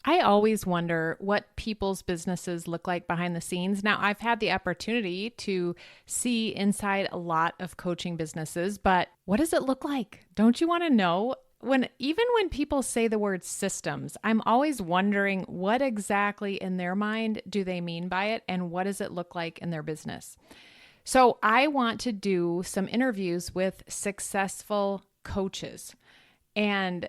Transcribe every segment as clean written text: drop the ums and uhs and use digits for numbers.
I always wonder what people's businesses look like behind the scenes. Now, I've had the opportunity to see inside a lot of coaching businesses, but what does it look like? Don't you want to know? Even when people say the word systems, I'm always wondering what exactly in their mind do they mean by it and what does it look like in their business? So, I want to do some interviews with successful coaches and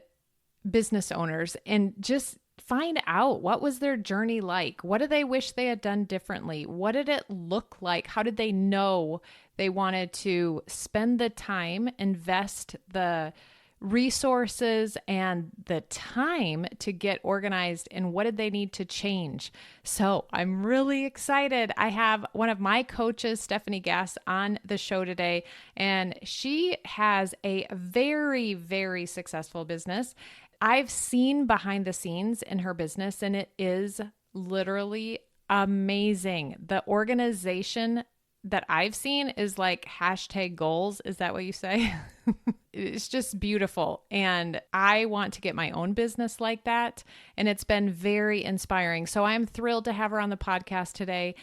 business owners and just find out what was their journey like. What do they wish they had done differently? What did it look like? How did they know they wanted to spend the time, invest the resources and the time to get organized, and what did they need to change? So I'm really excited. I have one of my coaches, Stefanie Gass, on the show today, and she has a very, very successful business. I've seen behind the scenes in her business, and it is literally amazing. The organization that I've seen is like hashtag goals. Is that what you say? It's just beautiful. And I want to get my own business like that. And it's been very inspiring. So I'm thrilled to have her on the podcast today.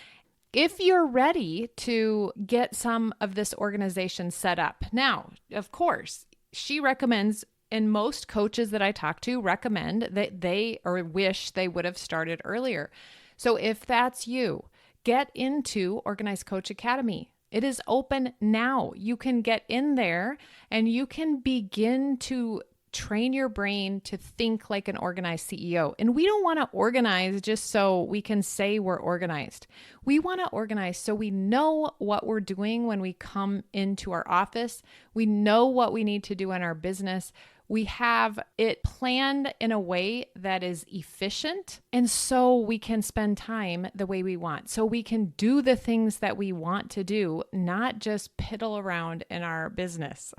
If you're ready to get some of this organization set up. Now, of course, she recommends, and most coaches that I talk to recommend that they or wish they would have started earlier. So if that's you, get into Organized Coach Academy. It is open now. You can get in there and you can begin to train your brain to think like an organized CEO. And we don't want to organize just so we can say we're organized. We want to organize so we know what we're doing when we come into our office. We know what we need to do in our business. We have it planned in a way that is efficient, and so we can spend time the way we want. So we can do the things that we want to do, not just piddle around in our business.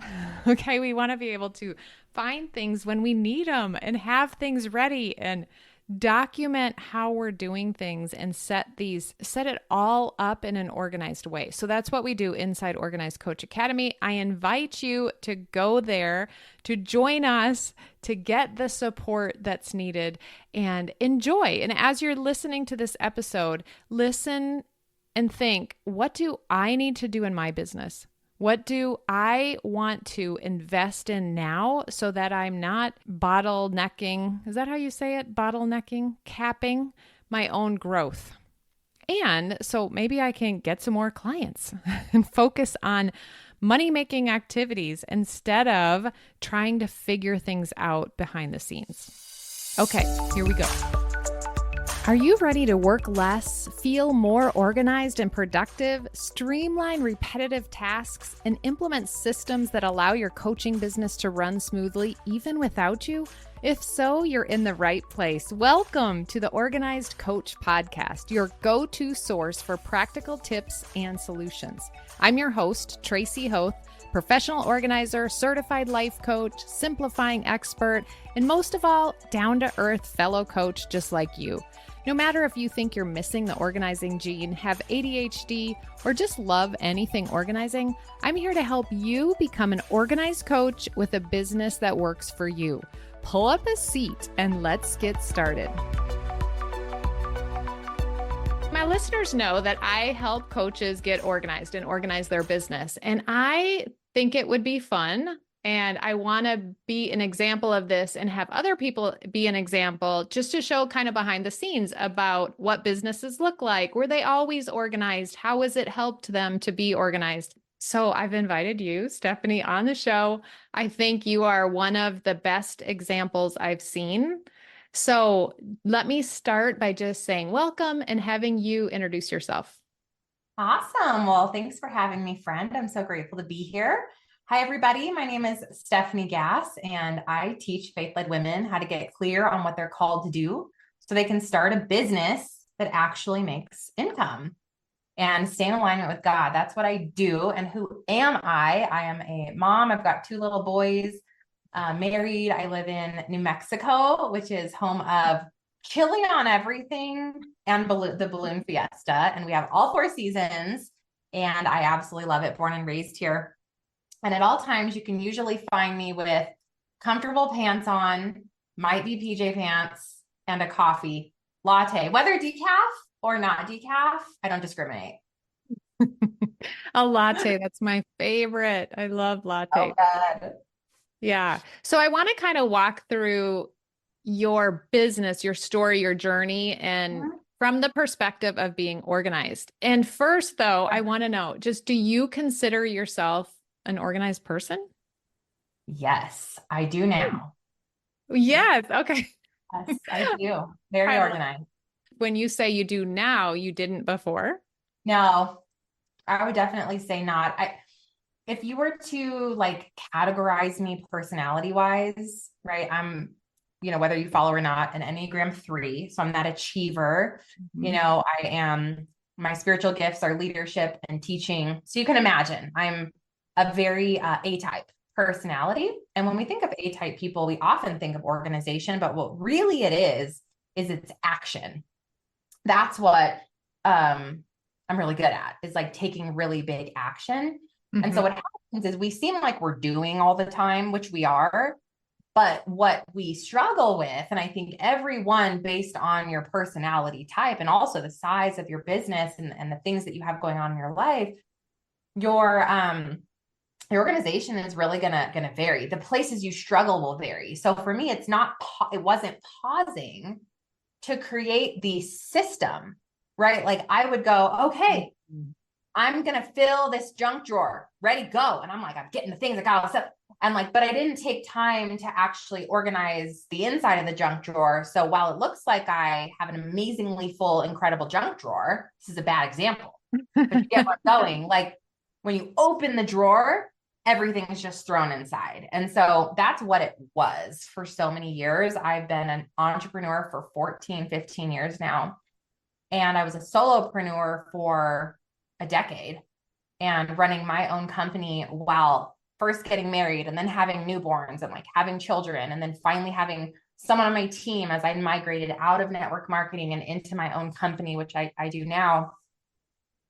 Okay, we want to be able to find things when we need them and have things ready and document how we're doing things and set it all up in an organized way. So that's what we do inside Organized Coach Academy. I invite you to go there, to join us, to get the support that's needed and enjoy. And as you're listening to this episode, listen and think, what do I need to do in my business? What do I want to invest in now so that I'm not bottlenecking? Is that how you say it? Bottlenecking, capping my own growth. And so maybe I can get some more clients and focus on money-making activities instead of trying to figure things out behind the scenes. Okay, here we go. Are you ready to work less, feel more organized and productive, streamline repetitive tasks, and implement systems that allow your coaching business to run smoothly even without you? If so, you're in the right place. Welcome to the Organized Coach Podcast, your go-to source for practical tips and solutions. I'm your host, Tracy Hoth, professional organizer, certified life coach, simplifying expert, and most of all, down-to-earth fellow coach just like you. No matter if you think you're missing the organizing gene, have ADHD, or just love anything organizing, I'm here to help you become an organized coach with a business that works for you. Pull up a seat and let's get started. My listeners know that I help coaches get organized and organize their business. And I think it would be fun. And I want to be an example of this and have other people be an example just to show kind of behind the scenes about what businesses look like. Were they always organized? How has it helped them to be organized? So I've invited you, Stefanie, on the show. I think you are one of the best examples I've seen. So let me start by just saying welcome and having you introduce yourself. Awesome. Well, thanks for having me, friend. I'm so grateful to be here. Hi, everybody. My name is Stefanie Gass, and I teach faith-led women how to get clear on what they're called to do so they can start a business that actually makes income and stay in alignment with God. That's what I do. And who am I? I am a mom. I've got 2 little boys, married. I live in New Mexico, which is home of Chili on Everything and the Balloon Fiesta. And we have all 4 seasons, and I absolutely love it. Born and raised here. And at all times, you can usually find me with comfortable pants on, might be PJ pants, and a coffee latte, whether decaf or not decaf. I don't discriminate. A latte. That's my favorite. I love Oh, latte. God. Yeah. So I want to kind of walk through your business, your story, your journey, and Mhm. from the perspective of being organized. And first, though, I want to know just do you consider yourself an organized person? Yes, I do now. Yes. Okay. Yes, I do. Very I love organized. when you say you do now, you didn't before. No, I would definitely say not. If you were to like categorize me personality wise, right? Whether you follow or not, an Enneagram 3. So I'm that achiever. Mhm. I am, my spiritual gifts are leadership and teaching. So you can imagine I'm a very A-type personality. And when we think of A-type people, we often think of organization, but what really it is it's action. That's what I'm really good at, is like taking really big action. And so Mhm. what happens is we seem like we're doing all the time, which we are, but what we struggle with, and I think everyone based on your personality type and also the size of your business and the things that you have going on in your life, your organization is really gonna vary. The places you struggle will vary. So for me, it wasn't pausing to create the system, right? Like I would go, okay, Mhm. I'm going to fill this junk drawer, ready, go. And I'm like, I'm getting the things, I got all this stuff. And like, but I didn't take time to actually organize the inside of the junk drawer. So while it looks like I have an amazingly full, incredible junk drawer, this is a bad example, but you get where I'm going. Like when you open the drawer, everything is just thrown inside. And so that's what it was for so many years. I've been an entrepreneur for 14, 15 years now. And I was a solopreneur for a decade and running my own company while first getting married and then having newborns and like having children and then finally having someone on my team as I migrated out of network marketing and into my own company, which I do now.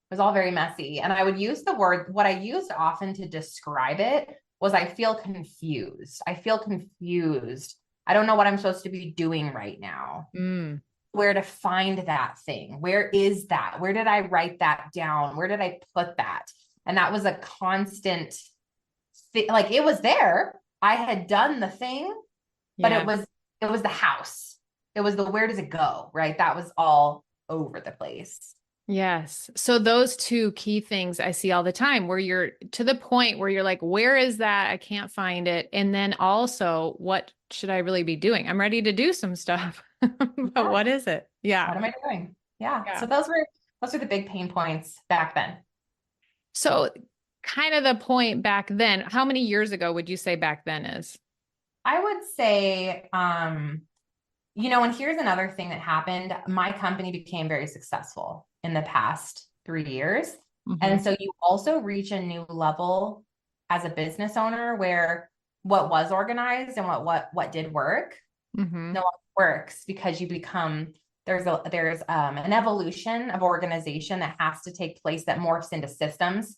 It was all very messy. And I would use what I used often to describe it was I feel confused. I feel confused. I don't know what I'm supposed to be doing right now, Mm. where to find that thing. Where is that? Where did I write that down? Where did I put that? And that was a constant like it was there. I had done the thing, but it Yeah. was the house. It was the where does it go, right? That was all over the place. Yes. So those two key things I see all the time where you're to the point where you're like, where is that? I can't find it. And then also, what should I really be doing? I'm ready to do some stuff, but Yeah. what is it? Yeah. What am I doing? Yeah. Yeah. So those were the big pain points back then. So kind of the point back then, how many years ago would you say back then is? I would say and here's another thing that happened. My company became very successful in the past 3 years. Hmm. And so you also reach a new level as a business owner where what was organized and what did work Hmm. no longer works because you become there's an evolution of organization that has to take place that morphs into systems.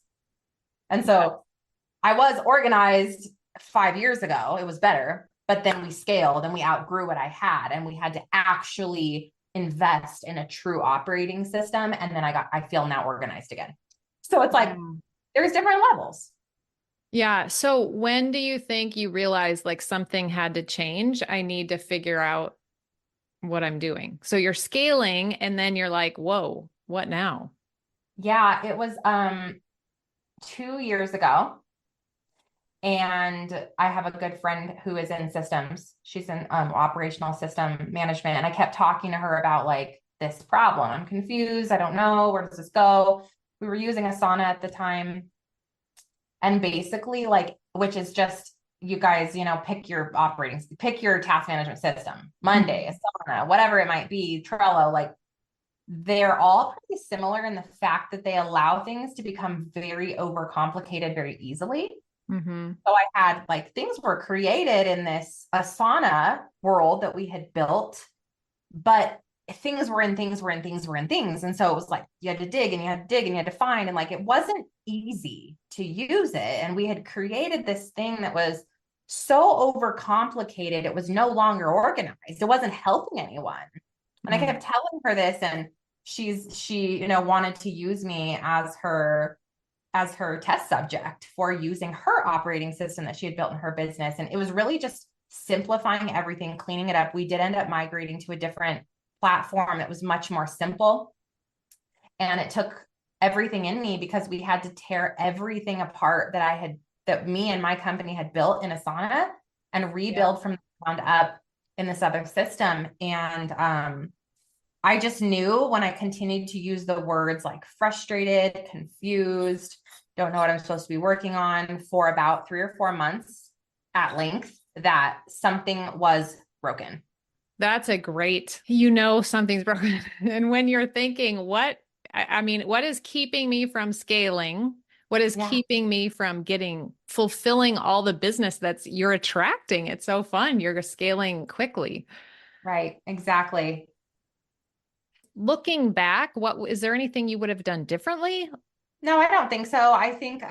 And so I was organized 5 years ago. It was better, but then we scaled and we outgrew what I had, and we had to actually invest in a true operating system. And then I feel now organized again. So it's like Yeah. there's different levels. Yeah. So when do you think you realize like something had to change? I need to figure out what I'm doing. So you're scaling and then you're like, whoa, what now? Yeah, it was 2 years ago. And I have a good friend who is in systems. She's in operational system management. And I kept talking to her about like this problem. I'm confused. I don't know. Where does this go? We were using Asana at the time. And basically, like, which is just you guys, pick your task management system, Monday, Asana, whatever it might be, Trello, like they're all pretty similar in the fact that they allow things to become very overcomplicated very easily. Mm-hmm. So I had like things were created in this Asana world that we had built, but things were in things were in things were in things. And so it was like you had to dig and you had to dig and you had to find, and like it wasn't easy to use it. And we had created this thing that was so overcomplicated. It was no longer organized. It wasn't helping anyone. And I Mm. kept telling her this, and she wanted to use me as her test subject for using her operating system that she had built in her business. And it was really just simplifying everything, cleaning it up. We did end up migrating to a different platform that was much more simple. And it took everything in me because we had to tear everything apart that me and my company had built in Asana and rebuild from the ground up in this other system. And I just knew when I continued to use the words like frustrated, confused, don't know what I'm supposed to be working on for about 3 or 4 months at length, that something was broken. That's a great, something's broken. And when you're thinking, I mean, what is keeping me from scaling? What is Yeah, keeping me from fulfilling all the business you're attracting? It's so fun. You're scaling quickly. right. Exactly. Looking back, is there anything you would have done differently? No, I don't think so. I think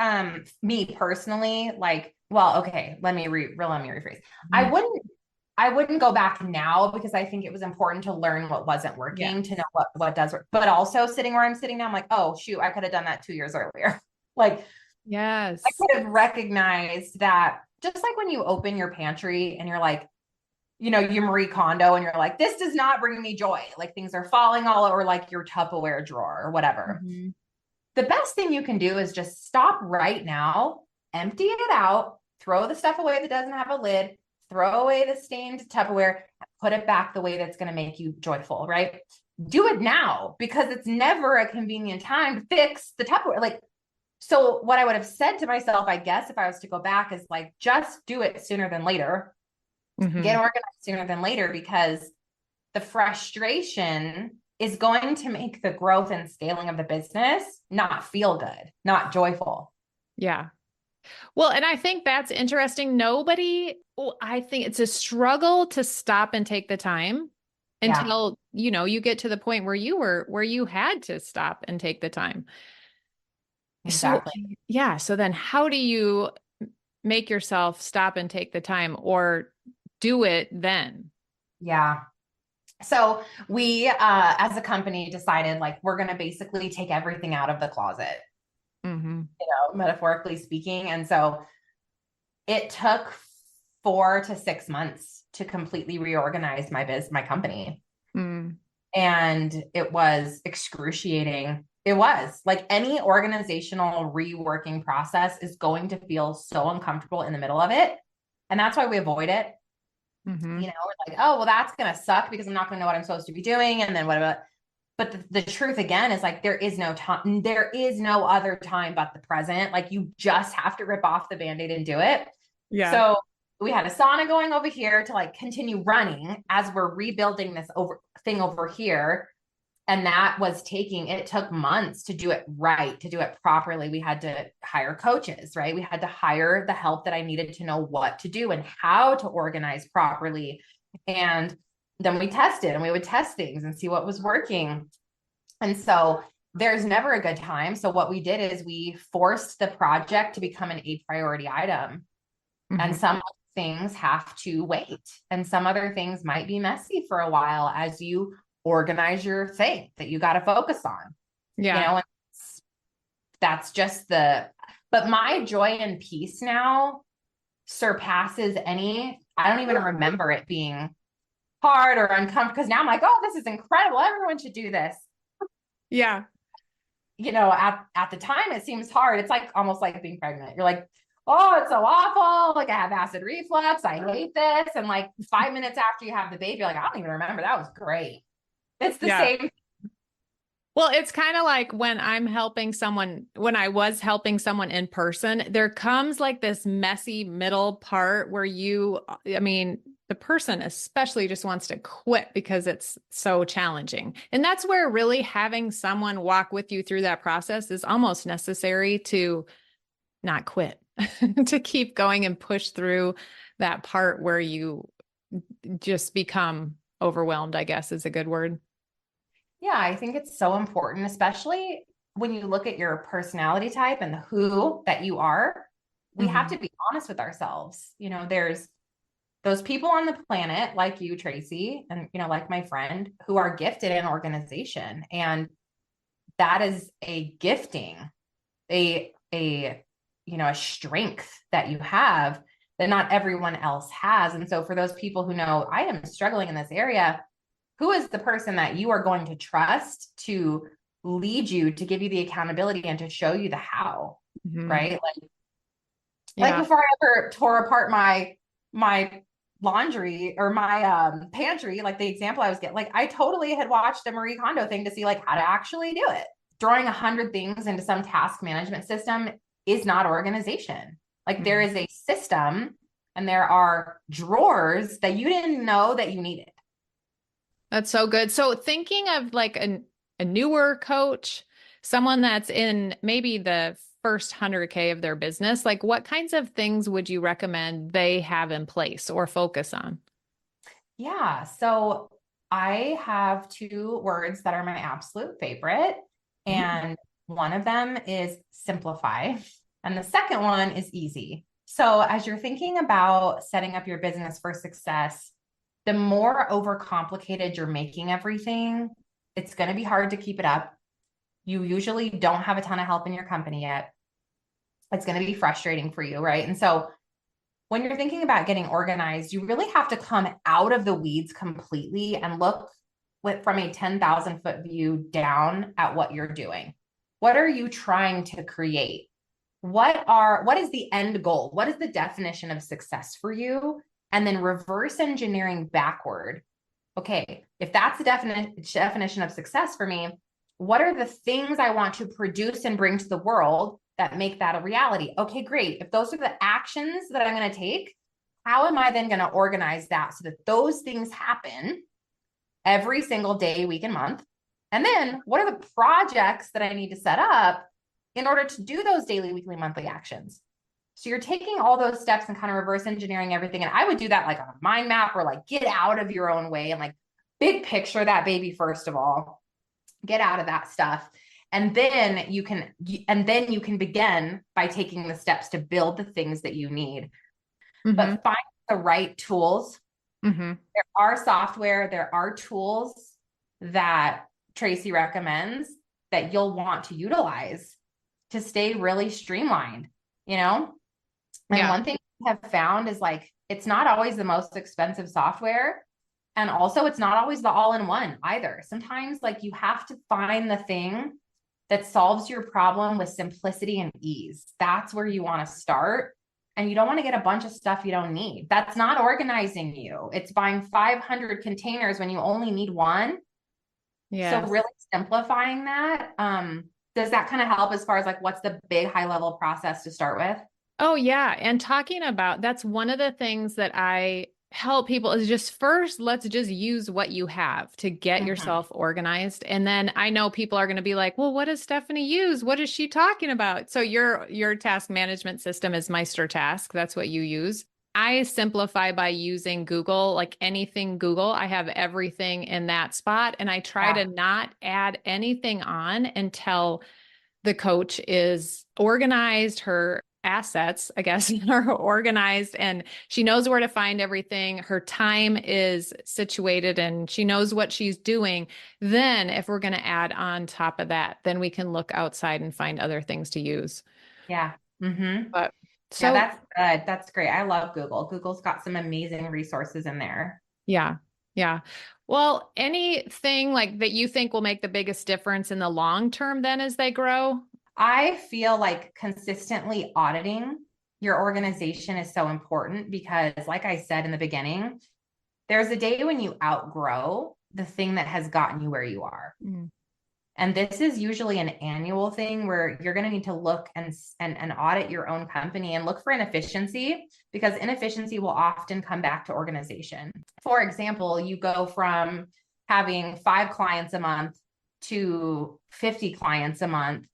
me personally, like, well, okay, let me rephrase. I Mhm. wouldn't I wouldn't go back now because I think it was important to learn what wasn't Yeah. working, to know what does work. But also sitting where I'm sitting now, I'm like, oh shoot, I could have done that 2 years earlier. Like I Yes. could have recognized that, just like when you open your pantry and you're like, your Marie Kondo and you're like, this does not bring me joy. Like things are falling all over like your Tupperware drawer or whatever. Mhm. The best thing you can do is just stop right now, empty it out, throw the stuff away that doesn't have a lid, throw away the stained Tupperware, put it back the way that's going to make you joyful, right? Do it now because it's never a convenient time to fix the Tupperware. Like, so what I would have said to myself, I guess, if I was to go back is like, just do it sooner than later, get Mhm. organized sooner than later, because the frustration is going to make the growth and scaling of the business not feel good, not joyful. Yeah. Well, and I think that's interesting. I think it's a struggle to stop and take the time Yeah, until, you get to the point where you had to stop and take the time. So, exactly. yeah. So then how do you make yourself stop and take the time or do it then? Yeah. So we, as a company, decided like we're going to basically take everything out of the closet, Hmm. metaphorically speaking. And so it took 4 to 6 months to completely reorganize my company. Mm. And it was excruciating. It was like any organizational reworking process is going to feel so uncomfortable in the middle of it. And that's why we avoid it. Hmm. We're like, oh, well, that's going to suck because I'm not going to know what I'm supposed to be doing. And then what about, but the truth again is like, there is no time. There is no other time but the present. Like you just have to rip off the Band-Aid and do it. Yeah. So we had a sauna going over here to like continue running as we're rebuilding this thing over here. And it took months to do it right, to do it properly. We had to hire coaches, right? We had to hire the help that I needed to know what to do and how to organize properly. And then we tested and we would test things and see what was working. And so there's never a good time. So what we did is we forced the project to become an A priority item. And Hmm. some things have to wait. And some other things might be messy for a while as you organize your thing that you got to focus on, Yeah. and that's just but my joy and peace now surpasses I don't even remember it being hard or uncomfortable, because now I'm like, oh, this is incredible. Everyone should do this. Yeah. At the time it seems hard. It's like almost like being pregnant. You're like, oh, it's so awful. Like I have acid reflux. I hate this. And like 5 minutes after you have the baby, you're like, I don't even remember. That was great. It's the Yeah. same. Well, it's kind of like when I was helping someone in person, there comes like this messy middle part where I mean, the person especially just wants to quit because it's so challenging. And that's where really having someone walk with you through that process is almost necessary to not quit, to keep going and push through that part where you just become overwhelmed, I guess is a good word. Yeah, I think it's so important, especially when you look at your personality type and the who that you are. we have to be honest with ourselves. There's those people on the planet like you, Tracy, and, like my friend, who are gifted in organization. And that is a gifting, a strength that you have that not everyone else has. And so for those people who know I am struggling in this area, who is the person that you are going to trust to lead you, to give you the accountability and to show you the how, right? Like before I ever tore apart my laundry or my pantry, like the example I was getting, like I totally had watched a Marie Kondo thing to see like how to actually do it. Throwing 100 things into some task management system is not organization. Like there is a system and there are drawers that you didn't know that you needed. That's so good. So thinking of like a newer coach, someone that's in maybe the first 100K of their business, like what kinds of things would you recommend they have in place or focus on? Yeah. So I have two words that are my absolute favorite. And one of them is simplify. And the second one is easy. So as you're thinking about setting up your business for success, the more overcomplicated you're making everything, it's going to be hard to keep it up. You usually don't have a ton of help in your company yet. It's going to be frustrating for you, right? And so when you're thinking about getting organized, you really have to come out of the weeds completely and look from a 10,000 foot view down at what you're doing. What are you trying to create? What is the end goal? What is the definition of success for you? And then reverse engineering backward. Okay, if that's the definition of success for me, what are the things I want to produce and bring to the world that make that a reality? Okay, great. If those are the actions that I'm going to take, how am I then going to organize that so that those things happen every single day, week, and month? And then what are the projects that I need to set up in order to do those daily, weekly, monthly actions? So you're taking all those steps and kind of reverse engineering everything. And I would do that like on a mind map or like get out of your own way and like big picture that baby, first of all, get out of that stuff. And then you can begin by taking the steps to build the things that you need. But find the right tools. There are software, there are tools that Tracy recommends that you'll want to utilize to stay really streamlined, And one thing I have found is like, it's not always the most expensive software. And also it's not always the all-in-one either. Sometimes like you have to find the thing that solves your problem with simplicity and ease. That's where you want to start. And you don't want to get a bunch of stuff you don't need. That's not organizing you. It's buying 500 containers when you only need one. Yeah. So really simplifying that. Does that kind of help as far as like, what's the big high level process to start with? Oh yeah. And talking about, that's one of the things that I help people is just first, let's just use what you have to get yourself organized. And then I know people are going to be like, well, what does Stefanie use? What is she talking about? So your task management system is Meister Task. That's what you use. I simplify by using Google, like anything Google. I have everything in that spot. And I try to not add anything on until the coach is organized, her assets, I guess, are organized and she knows where to find everything. Her time is situated and she knows what she's doing. Then if we're going to add on top of that, then we can look outside and find other things to use. Yeah. But so that's good. That's great. I love Google. Google's got some amazing resources in there. Yeah. Yeah. Well, anything like that you think will make the biggest difference in the long term then as they grow? I feel like consistently auditing your organization is so important because, like I said in the beginning, there's a day when you outgrow the thing that has gotten you where you are. And this is usually an annual thing where you're going to need to look and audit your own company and look for inefficiency, because inefficiency will often come back to organization. For example, you go from having 5 clients a month to 50 clients a month.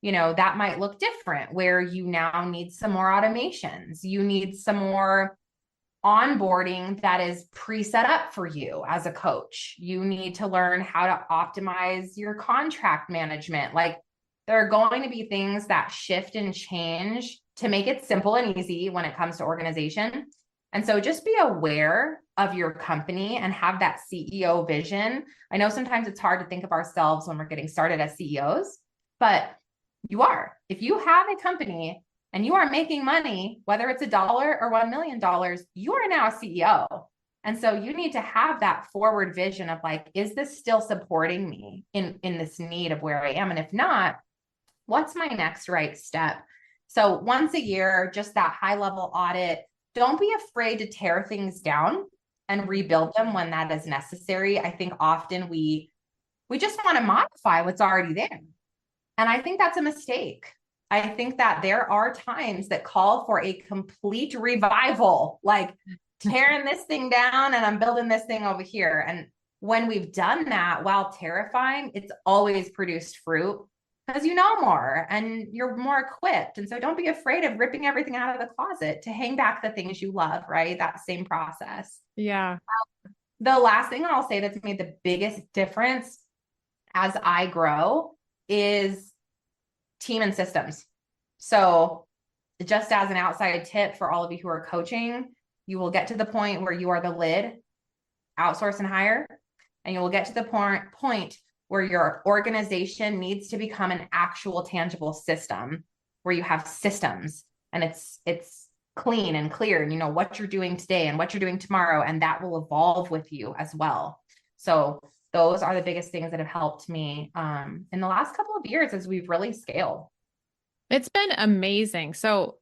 That might look different, where you now need some more automations. You need some more onboarding that is pre-set up for you as a coach. You need to learn how to optimize your contract management. Like There are going to be things that shift and change to make it simple and easy when it comes to organization. And so just be aware of your company and have that CEO vision. I know sometimes it's hard to think of ourselves when we're getting started as CEOs, but you are. If you have a company and you are making money, whether it's $1 or $1 million, you are now a CEO. And so you need to have that forward vision of like, is this still supporting me in this need of where I am? And if not, what's my next right step? So once a year, just that high level audit. Don't be afraid to tear things down and rebuild them when that is necessary. I think often we just want to modify what's already there. And I think that's a mistake. I think that there are times that call for a complete revival, like tearing this thing down and I'm building this thing over here. And when we've done that, while terrifying, it's always produced fruit because you know more and you're more equipped. And so don't be afraid of ripping everything out of the closet to hang back the things you love, right? That same process. Yeah. The last thing I'll say that's made the biggest difference as I grow is team and systems. So just as an outside tip for all of you who are coaching, you will get to the point where you are the lid, outsource and hire, and you will get to the point where your organization needs to become an actual tangible system where you have systems and it's clean and clear and you know what you're doing today and what you're doing tomorrow, and that will evolve with you as well. So those are the biggest things that have helped me in the last couple of years as we've really scaled. It's been amazing. So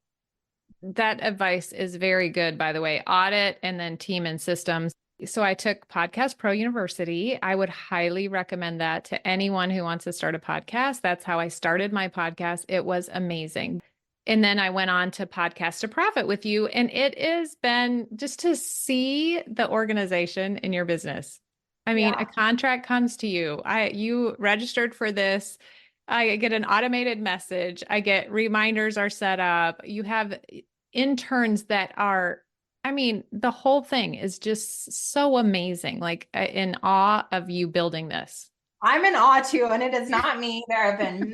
that advice is very good, by the way, audit and then team and systems. So I took Podcast Pro University. I would highly recommend that to anyone who wants to start a podcast. That's how I started my podcast. It was amazing. And then I went on to Podcast to Profit with you. And it has been just to see the organization in your business. I mean, a contract comes to you. You registered for this. I get an automated message. I get reminders are set up. You have interns that are, I mean, the whole thing is just so amazing. Like in awe of you building this. I'm in awe too, and it is not me. There have been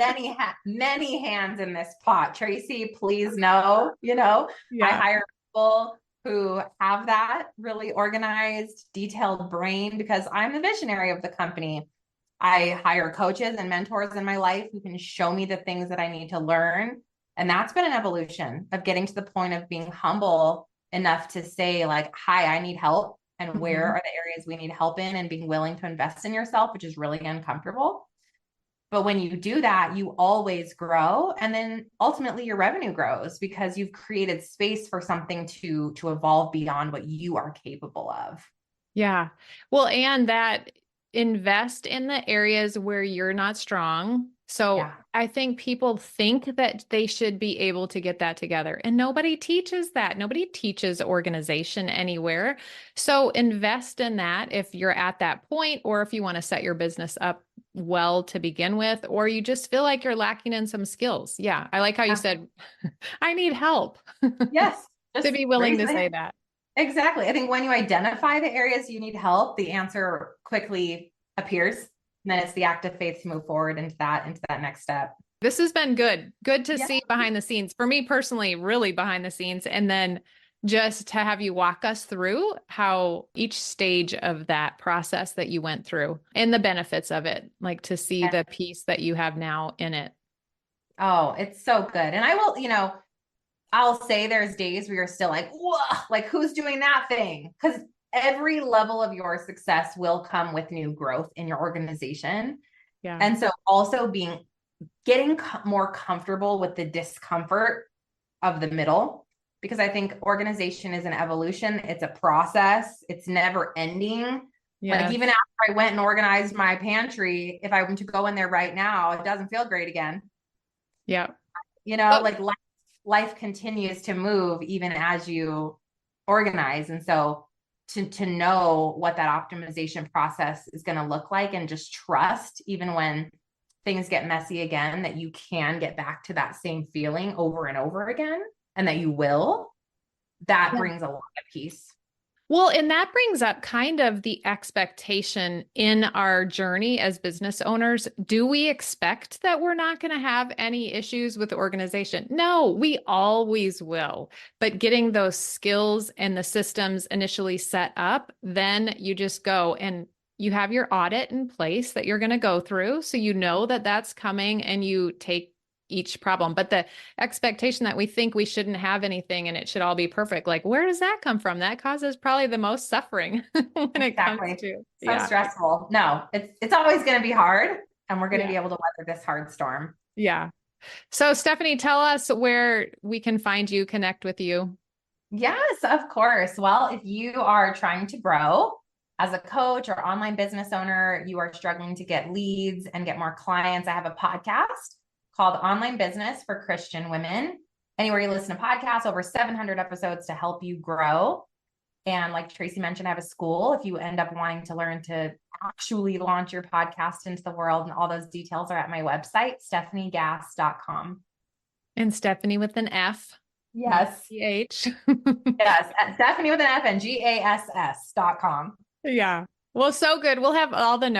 many hands in this pot. Tracy, please know, I hire people who have that really organized, detailed brain because I'm the visionary of the company. I hire coaches and mentors in my life who can show me the things that I need to learn. And that's been an evolution of getting to the point of being humble enough to say like, hi, I need help. And where are the areas we need help in, and being willing to invest in yourself, which is really uncomfortable. But when you do that, you always grow. And then ultimately your revenue grows because you've created space for something to evolve beyond what you are capable of. Yeah. Well, and that invest in the areas where you're not strong. So I think people think that they should be able to get that together, and nobody teaches that. Nobody teaches organization anywhere. So invest in that if you're at that point, or if you want to set your business up well to begin with, or you just feel like you're lacking in some skills. Yeah. I like how you said, I need help. Yes. To be willing to say that. Exactly. I think when you identify the areas you need help, the answer quickly appears. And then it's the act of faith to move forward into that next step. This has been good. Good to see behind the scenes. For me personally, really behind the scenes. And then just to have you walk us through how each stage of that process that you went through and the benefits of it, like to see the piece that you have now in it. Oh, it's so good. And I will, I'll say there's days where you're still like, whoa, like who's doing that thing? Because every level of your success will come with new growth in your organization. Yeah. And so also getting more comfortable with the discomfort of the middle, because I think organization is an evolution. It's a process. It's never ending. Yes. Like even after I went and organized my pantry, if I were to go in there right now, it doesn't feel great again. Yeah. Like life continues to move even as you organize. And so to know what that optimization process is going to look like, and just trust, even when things get messy again, that you can get back to that same feeling over and over again, and that you will, that brings a lot of peace. Well, and that brings up kind of the expectation in our journey as business owners. Do we expect that we're not going to have any issues with the organization? No, we always will. But getting those skills and the systems initially set up, then you just go and you have your audit in place that you're going to go through. So you know that that's coming and you take each problem. But the expectation that we think we shouldn't have anything and it should all be perfect, like where does that come from? That causes probably the most suffering when it comes to so stressful. No, it's always going to be hard, and we're going to be able to weather this hard storm. Yeah. So Stefanie, tell us where we can find you, connect with you. Yes, of course. Well, if you are trying to grow as a coach or online business owner, you are struggling to get leads and get more clients, I have a podcast called Online Business for Christian Women. Anywhere you listen to podcasts, over 700 episodes to help you grow. And like Tracy mentioned, I have a school. If you end up wanting to learn to actually launch your podcast into the world, and all those details are at my website, stefaniegass.com. And Stefanie with an F. Yes. H. Yes. At Stefanie with an F and GASS.com. Yeah. Well, so good. We'll have all the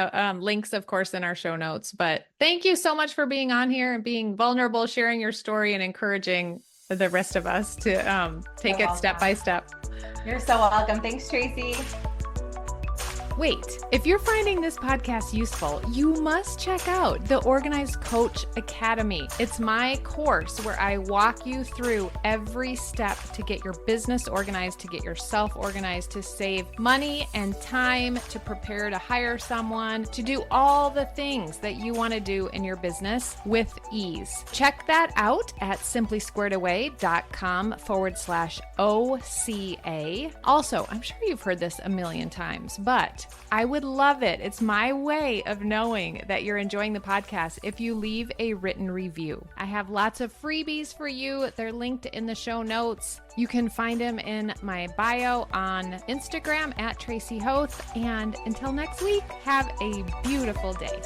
links, of course, in our show notes. But thank you so much for being on here and being vulnerable, sharing your story, and encouraging the rest of us to take it step by step. You're so welcome. Thanks, Tracy. Wait, if you're finding this podcast useful, you must check out the Organized Coach Academy. It's my course where I walk you through every step to get your business organized, to get yourself organized, to save money and time, to prepare to hire someone, to do all the things that you want to do in your business with ease. Check that out at simplysquaredaway.com/OCA. Also, I'm sure you've heard this a million times, but I would love it. It's my way of knowing that you're enjoying the podcast if you leave a written review. I have lots of freebies for you. They're linked in the show notes. You can find them in my bio on Instagram at Tracy Hoth. And until next week, have a beautiful day.